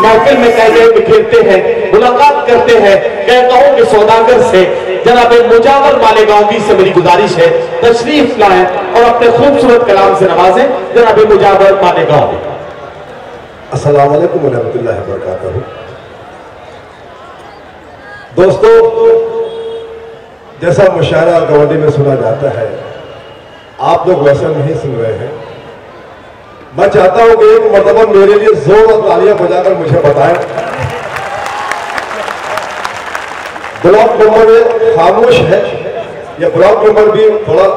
महफिल में कहते बिखेरते हैं, मुलाकात करते हैं। कहता हूं कि सौदागर से जनाब मुजावर मालेगांवी से मेरी गुजारिश है तशरीफ लाएं और अपने खूबसूरत कलाम से नवाजें जनाब मुजावर मालेगांवी। अस्सलाम वालेकुम व रहमतुल्लाहि व बरकातहू। दोस्तों, जैसा मुशायरा गवांडी में सुना जाता है, आप लोग वैसा नहीं सुन रहे हैं। मैं चाहता हूं कि एक मर्तबा मेरे लिए जोर और तालियां बजाकर मुझे बताएं। ब्लॉक नंबर खामोश है, यह ब्लॉक नंबर भी थोड़ा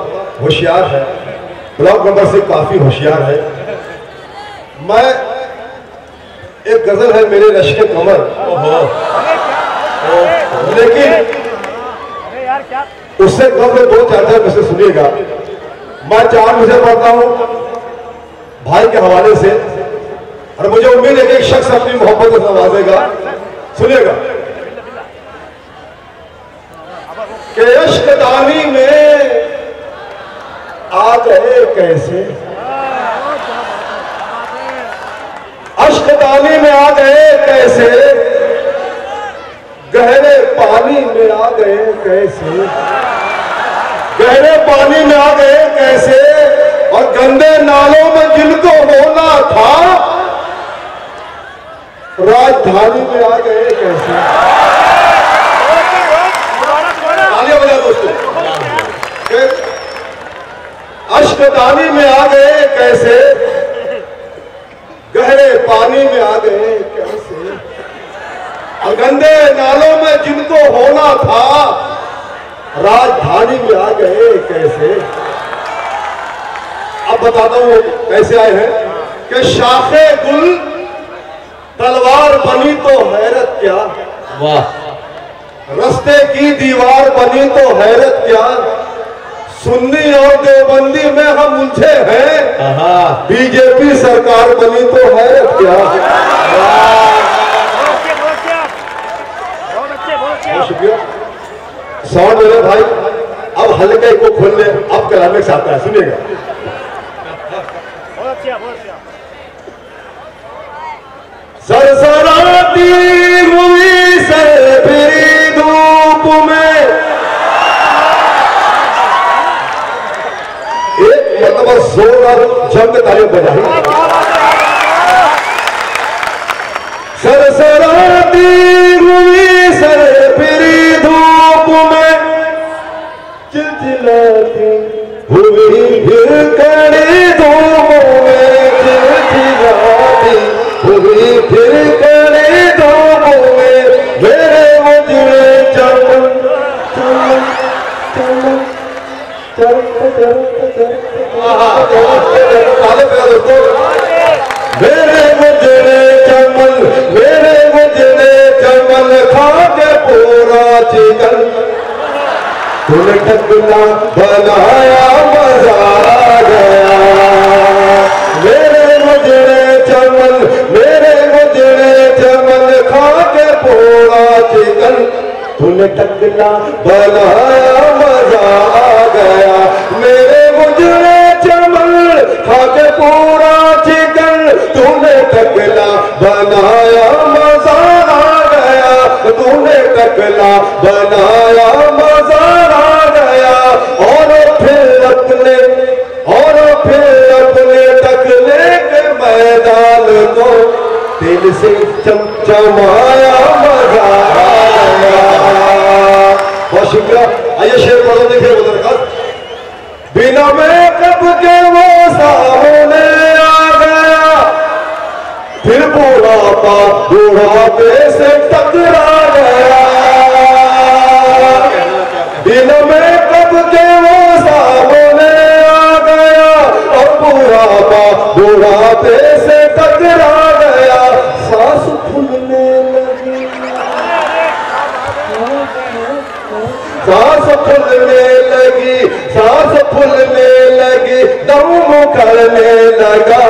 होशियार है, ब्लॉक नंबर से काफी होशियार है। मैं एक गजल है मेरे रश्क कमर, लेकिन उससे कम दो चार मुझसे सुनिएगा। मैं 4 मुझे पढ़ता हूं भाई के हवाले से, और मुझे उम्मीद है कि एक शख्स अपनी मोहब्बत से नवाजेगा। सुनिएगा कि इश्क़दानी में आ गए कैसे, इश्क़दानी में आ गए कैसे, गहरे पानी में आ गए कैसे, गहरे पानी में आ गए कैसे, और गंदे नालों में जिनको होना था राजधानी में आ गए कैसे। तालियां बजा दोस्तों। अश्कदानी में आ गए कैसे, गहरे पानी में आ गए कैसे, और गंदे नालों में जिनको होना था राजधानी में आ गए कैसे। अब बताता हूं कैसे आए हैं कि शाखे गुल तलवार बनी तो हैरत क्या, वाह, रस्ते की दीवार बनी तो हैरत क्या, सुन्नी और देवबंदी में हम उलझे हैं, बीजेपी सरकार बनी तो हैरत क्या। बहुत शुक्रिया। साउंड मेरे भाई अब हल्के को खोल ले, अब क्लाइमेक्स आता है, सुनिएगा। सरसराती हुई सरफिरी धूप में, एक मतलब जोर जंग तालियां बजाई। सरसराती हुई सरफिरी धूप में, चिलचिलाती हुई फिर कड़ी धूप में, चिलचिलाती हुई फिर कड़ी धूप में, मेरे मुझे चमन चमन चमन मेरे मुझे चमन, मेरे मुझे चमन खा के पूरा चिकन, तूने टकला बनाया मजा आ गया, मेरे मुझे चमन, मेरे मुझे चमन खा के पूरा चिकन, तूने टकला बनाया मजा आ गया, मेरे मुझे चमन खा के पूरा चिकन, तूने टकला बनाया मजा आ गया, तूने टकला बनाया मजा आ गया, और फिर अपने टकले के मैदान को दिल से चमचमाया मजा आ गया। बहुत शुक्रिया। आइए शेर पढ़ो, देखिए वो दरखास्त। बिना मेकअप के वो सामने आ गया, फिर बुढ़ापे से टकरा गया, बिना मेकअप के वो सामने आ गया, और बुढ़ापे से टकरा गया, सांस फूलने लगी, सांस फूलने लगी, सांस फूलने लगी, दम मुकरने लगा,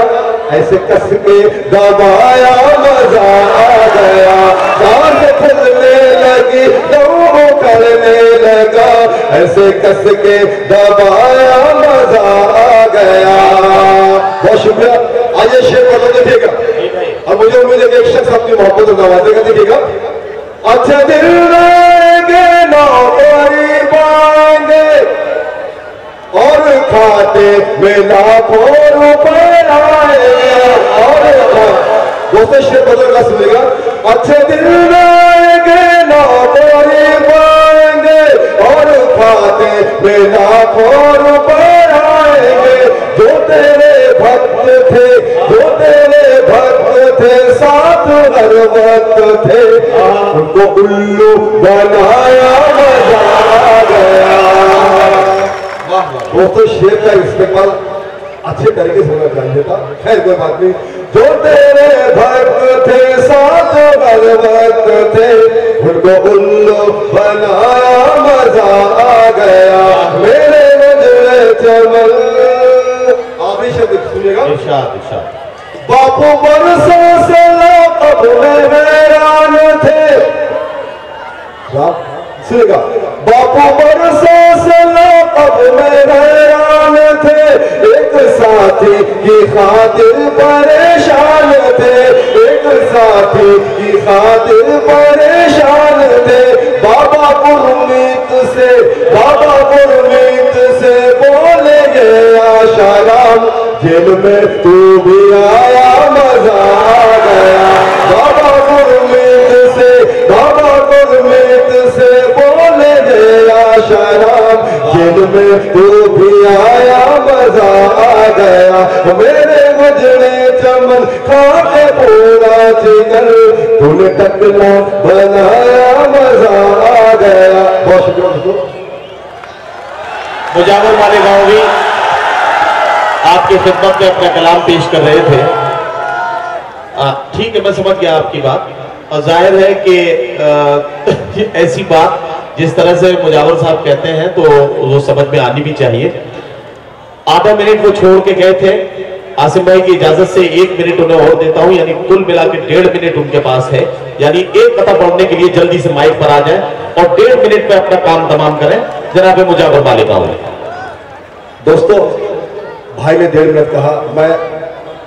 ऐसे कस के दबाया मजा आ गया, सांस फूलने लगी, दम मुकरने लगा, ऐसे कस के दबाया मजा आ गया। बहुत शुक्रिया। आइए शेर पढ़ो देखिएगा, और मुझे उम्मीद है कि एक शख्स अपनी मोहब्बत को नवाजेगा। देखिएगा, अच्छा दिल रहेंगे नौकरी पाएंगे और खाते में लाखों रुपए आएंगे, और दोस्तों शेर बदल का सुनेगा, अच्छे दिल रहेंगे नौकरी पाएंगे और खाते में लाखों रुपए आएंगे, जो तेरे भक्त थे, जो तेरे भक्त थे, साथ हर वक्त थे, उनको उल्लू बनाया मजा आ गया। दोस्तों शेर का इस्तेमाल अच्छे तरीके से होना चाहिए था, खैर कोई बात नहीं। जो तेरे भक्त थे, साथ हर वक्त थे, उनको उल्लू बनाया मजा आ गया, मेरे नजरे चमन। आखिरी शब्द सुनिएगा, इरशाद इरशाद। बापू बरसों से लाक़ब में हैरान थे, सुनिएगा, बापू बरसों से लाक़ब में हैरान थे, एक साथी की खातिर परेशान थे, एक साथी की खातिर परेशान थे, बाबा गुरमीत से, बाबा गुरमीत से बोले गए आशाराम, जेल में तू भी आया मजा आ गया, बाबा गुरमीत से, बाबा गुरमीत से बोले गए आशाराम, जेल में तू भी आया मजा आ गया, मेरे मजरे चमन खा के पूरा जिगर, तूने टकला बनाया मजा आ गया। बहुत शुक्रिया। मुजावर मालेगांवी आपकी खिदमत में अपना कलाम पेश कर रहे थे। ठीक है, मैं समझ गया आपकी बात, और जाहिर है कि ऐसी बात जिस तरह से मुजावर साहब कहते हैं तो वो समझ में आनी भी चाहिए। आधा मिनट वो छोड़ के गए थे, आसिम भाई की इजाजत से 1 मिनट उन्हें और देता हूं, यानी कुल मिला के 1.5 मिनट उनके पास है, यानी एक कथा पढ़ने के लिए जल्दी से माइक पर आ जाए और 1.5 मिनट में अपना काम तमाम करें। जनाब मुजावर मालेगांवी। दोस्तों भाई ने 1.5 मिनट कहा, मैं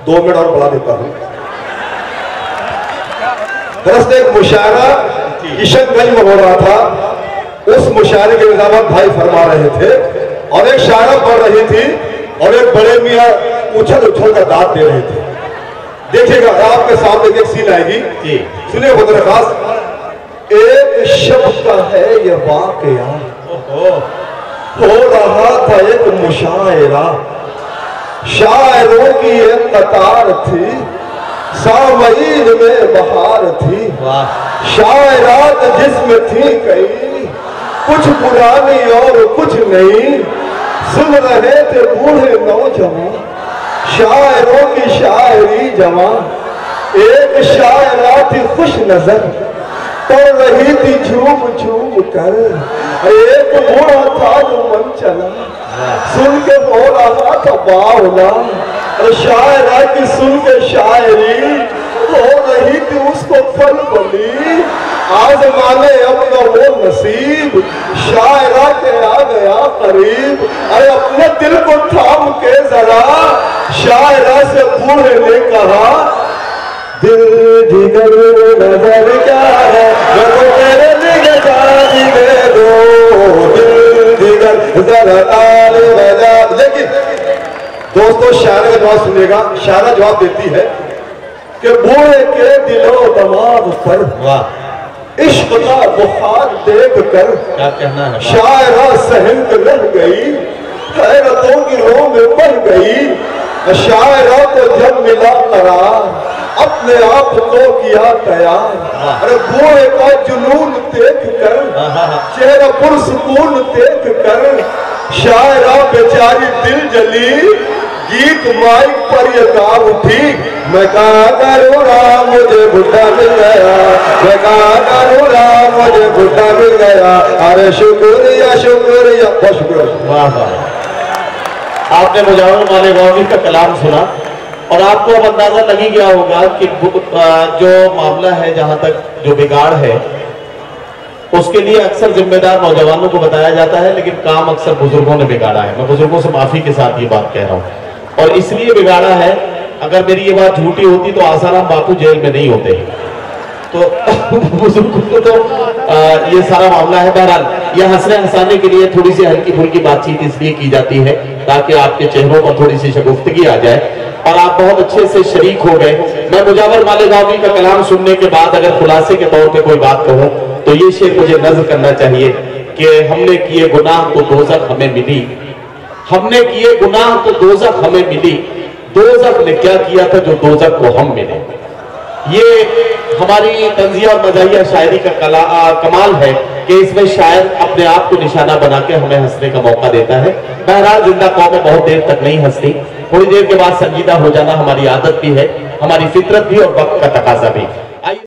2 मिनट और बढ़ा देता हूं। दरअसल एक मुशायरा किशनगंज में हो रहा था, उस मुशायरे के निजामत भाई फरमा रहे थे और एक शायरा पढ़ रही थी और एक बड़े मियाँ उछल उछल का दाद दे रहे थे। देखिएगा आपके सामने एक सीन आएगी, सुनिए खुद खास। एक शब्द का है ये वाकया, हो रहा था एक मुशायरा, शायरों की एक कतार थी, सामईन में बहार थी, शायरात जिसमें थी कई, कुछ पुरानी और कुछ नई, सुन रहे थे बूढ़े नौजवान, शायरों की शायरी जवान। एक शायरा थी खुश नजर, पढ़ रही थी झूम झूम कर, एक बूढ़ा था जो मन चला, सुन के बोल रहा था बावला, और शायरा की सुन के शायरी हो रही थी उसको फल बली, आज माने अपना वो नसीब, शायरा के आ गया करीब, अरे अपने दिल को थाम के जरा, शायरा से बूढ़े ने कहा, दिल जिगर नजर क्या है, मेरे निगाह में दो, दिल जिगर जरा ताल बजा। लेकिन दोस्तों शायरा का जवाब सुनिएगा, शायरा जवाब देती है कि बूढ़े के दिलो दिमाग पर इश्क का बुखार देख कर क्या कहना है, शायरा सहम रह गई, हैरतों की रो में मर गई, शायरा को जब मिला करार, अपने आप को किया तैयार, अरे बूढ़े का जुनून देख कर, चेहरा पुरसुकून देख कर, शायरा बेचारी दिल जली, गीत माइक पर ये गा उठी, मैं कहा करूँगा मुझे बुढ़ा मिल गया, मैं कहा करूँगा मुझे बुढ़ा मिल गया। अरे शुक्रिया शुक्रिया, बहुत शुक्रिया। वाह वाह, आपने मुजावर मालेगांवी का कलाम सुना और आपको अब अंदाजा लग ही गया होगा कि जो मामला है, जहां तक जो बिगाड़ है, उसके लिए अक्सर जिम्मेदार नौजवानों को बताया जाता है, लेकिन काम अक्सर बुजुर्गों ने बिगाड़ा है। मैं बुजुर्गों से माफी के साथ ये बात कह रहा हूं, और इसलिए बिगाड़ा है, अगर मेरी ये बात झूठी होती तो आसाराम बापू जेल में नहीं होते, तो बुजुर्गों को तो ये सारा मामला है। बहरहाल ये हंसने हंसाने के लिए थोड़ी सी हल्की फुल्की बातचीत इसलिए की जाती है ताकि आपके चेहरों पर थोड़ी सी शगुफ्तगी आ जाए, और आप बहुत अच्छे से शरीक हो गए। मैं मुजावर मालेगांवी का कलाम सुनने के बाद अगर खुलासे के तौर पे कोई बात कहूं तो ये शेर मुझे नज़्म करना चाहिए कि हमने किए गुनाह तो दोज़ख हमें मिली, हमने किए गुनाह तो दोज़ख हमें मिली, दोज़ख ने क्या किया था जो दोज़ख को हम मिले। ये हमारी तंजिया और मज़ाहिया शायरी का कमाल है कि इसमें शायर अपने आप को निशाना बना के हमें हंसने का मौका देता है। बहरहाल जिंदा कौमें बहुत देर तक नहीं हंसती, थोड़ी देर के बाद संजीदा हो जाना हमारी आदत भी है, हमारी फितरत भी और वक्त का तकाजा भी।